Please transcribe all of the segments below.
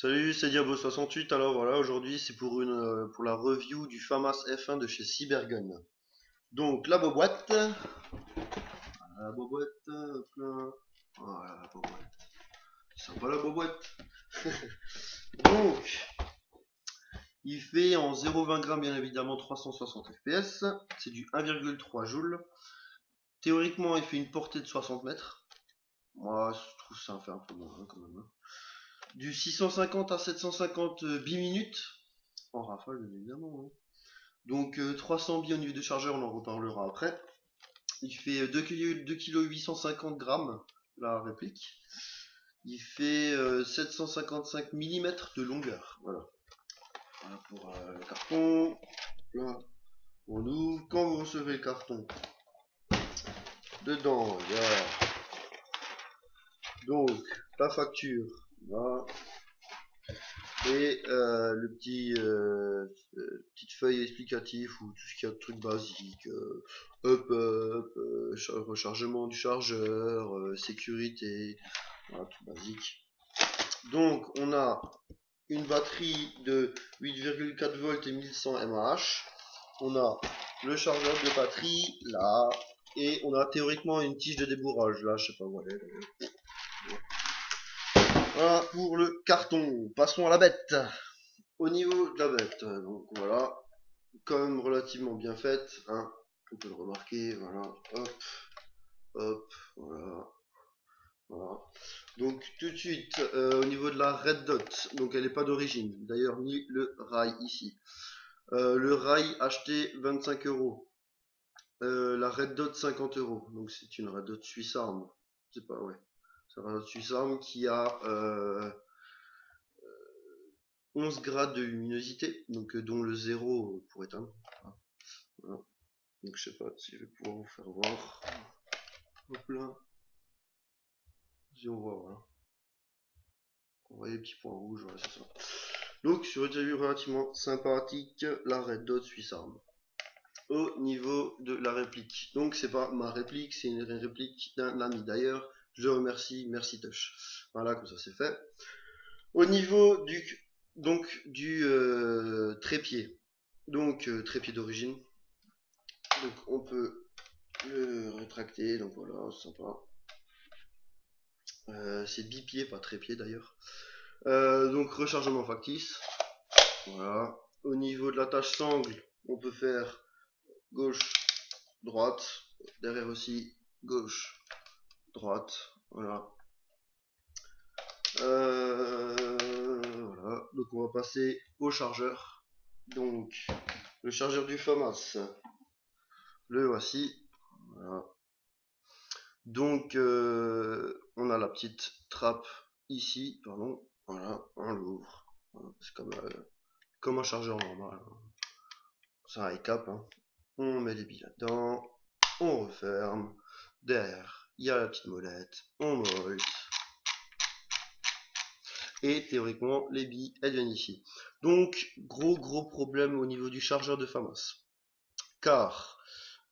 Salut, c'est Diabo68. Alors voilà, aujourd'hui c'est pour pour la review du FAMAS F1 de chez Cybergun. Donc la boîte, hop là. Voilà la boîte. Sympa la boîte. Donc il fait en 0,20 grammes bien évidemment 360 fps. C'est du 1,3 joules. Théoriquement il fait une portée de 60 mètres. Moi je trouve ça en fait un peu moins hein, quand même, hein. Du 650 à 750 bi-minutes. En rafale bien évidemment, hein. Donc 300 billes au niveau de chargeur, on en reparlera après. Il fait 2 kg 850 grammes la réplique. Il fait 755 mm de longueur. Voilà. Voilà pour le carton. Là, on ouvre. Quand vous recevez le carton, dedans, il y a donc la facture. Là, et le petite feuille explicative ou tout ce qu'il y a de trucs basiques, rechargement du chargeur, sécurité, voilà, tout basique. Donc on a une batterie de 8,4 volts et 1100 mAh. On a le chargeur de batterie là, et on a théoriquement une tige de débourrage là, je sais pas où elle est d'ailleurs. Voilà pour le carton. Passons à la bête. Au niveau de la bête, donc voilà, quand même relativement bien faite, hein, on peut le remarquer, voilà, hop, hop, voilà, voilà. Donc tout de suite, au niveau de la red dot, donc elle n'est pas d'origine, d'ailleurs ni le rail ici. Le rail acheté 25 euros, la red dot 50 euros, donc c'est une red dot Swiss Arm, c'est pas, ouais, c'est une red dot Swiss Arm qui a 11 grades de luminosité, donc dont le 0 pour éteindre. Voilà. Donc je sais pas si je vais pouvoir vous faire voir. Hop là. Si on voit, voilà. On voit les petits points rouges, voilà, c'est ça. Donc sur une vue relativement sympathique, la Red Dot Swiss Arm. Au niveau de la réplique. Donc c'est pas ma réplique, c'est une réplique d'un ami. D'ailleurs, je le remercie, merci Touch. Voilà, comme ça c'est fait. Au niveau du trépied. Donc trépied d'origine. Donc on peut le rétracter, donc voilà, c'est sympa. C'est bipied, pas trépied d'ailleurs. Donc rechargement factice. Voilà. Au niveau de la tâche sangle, on peut faire gauche, droite. Derrière aussi, gauche, droite. Voilà. Voilà. Donc on va passer au chargeur. Donc le chargeur du FAMAS. Le voici. Voilà. Donc on a la petite trappe ici, pardon. Voilà, on l'ouvre. Voilà, c'est comme un chargeur normal, hein. C'est un high cap, hein. On met les billes là-dedans, on referme. Derrière, il y a la petite molette, on molte. Et théoriquement, les billes, elles viennent ici. Donc, gros problème au niveau du chargeur de FAMAS. Car,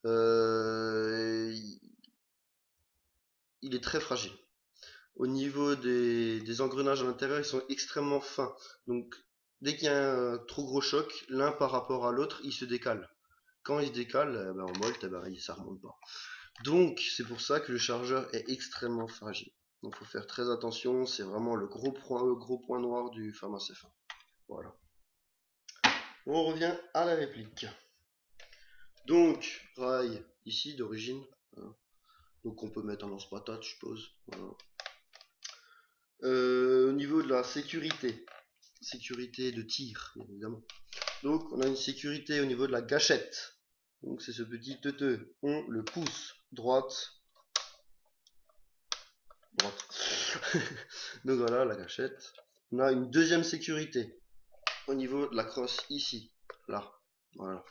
il est très fragile. Au niveau des engrenages à l'intérieur, ils sont extrêmement fins. Donc, dès qu'il y a un trop gros choc, l'un par rapport à l'autre, il se décale. Quand il se décale, en molt, ça remonte pas. Donc, c'est pour ça que le chargeur est extrêmement fragile. Donc, il faut faire très attention. C'est vraiment le gros point noir du FAMAS F1. Voilà. On revient à la réplique. Donc, rail ici d'origine. Voilà. Donc, on peut mettre un lance-patate, je suppose. Voilà. Au niveau de la sécurité de tir, bien évidemment. Donc, on a une sécurité au niveau de la gâchette. Donc, c'est ce petit teuteux. On le pousse droite. Donc voilà la gâchette. On a une deuxième sécurité au niveau de la crosse ici, là, voilà.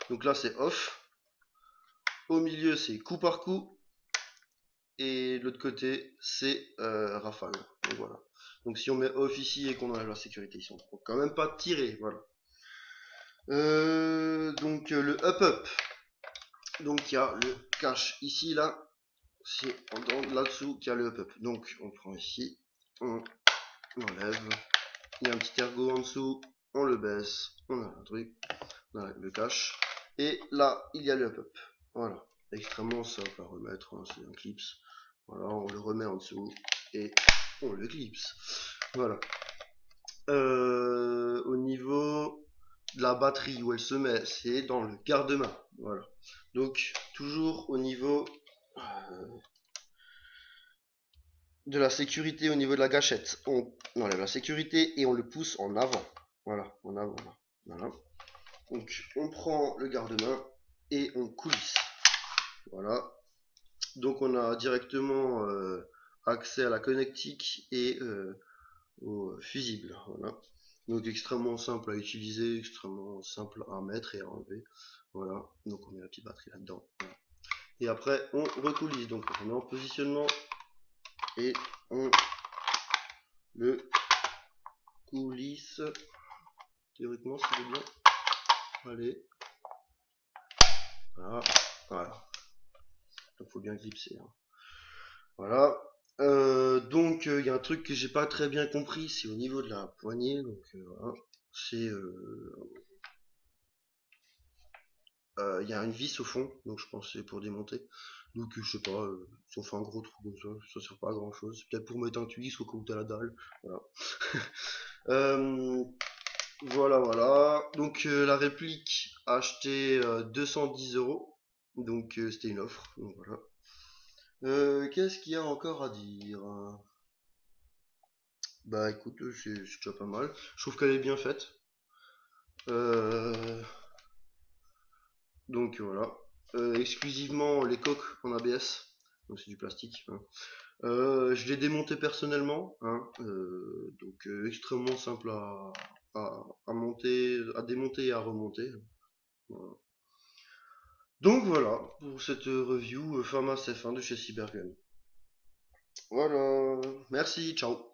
Donc là c'est off. Au milieu c'est coup par coup. Et de l'autre côté c'est rafale. Donc voilà. Donc si on met off ici et qu'on enlève la sécurité ici, on ne peut quand même pas tirer. Voilà. Donc le up. Donc il y a le cache ici, là. C'est là-dessous qu'il y a le up. Donc on prend ici. On on enlève. Il y a un petit ergot en dessous, on le baisse, on a un truc, on a le cache. Et là, il y a le up-up. Voilà, extrêmement simple à remettre, hein, c'est un clips. Voilà, on le remet en dessous et on le clipse. Voilà. Au niveau de la batterie où elle se met, c'est dans le garde-main. Voilà. Donc, toujours au niveau de la sécurité, au niveau de la gâchette, on enlève la sécurité et on le pousse en avant. Voilà, en avant. Là. Voilà. Donc, on prend le garde-main et on coulisse. Voilà. Donc, on a directement accès à la connectique et au fusible. Voilà. Donc extrêmement simple à utiliser, extrêmement simple à mettre et à enlever. Voilà. Donc on met la petite batterie là-dedans. Voilà. Et après on recoulisse. Donc on met en positionnement et on le coulisse. Théoriquement c'est bien. Allez. Voilà. Voilà. Donc faut bien clipser. Hein. Voilà. Donc il y a un truc que j'ai pas très bien compris, c'est au niveau de la poignée. Donc voilà. C'est il y a une vis au fond, donc je pense que c'est pour démonter. Donc je sais pas, ça fait un gros trou comme ça sert pas à grand chose. Peut-être pour mettre un twist au cas où t'as la dalle. Voilà. Euh, voilà. Donc la réplique acheté 210 €. Donc c'était une offre. Donc voilà. Qu'est-ce qu'il y a encore à dire? Bah écoute, c'est déjà pas mal. Je trouve qu'elle est bien faite. Euh, donc voilà. Exclusivement les coques en ABS. Donc c'est du plastique. Hein. Je l'ai démonté personnellement, hein, donc extrêmement simple à monter, à démonter et à remonter. Voilà. Donc voilà pour cette review Famas F1 de chez Cybergun. Voilà, merci, ciao.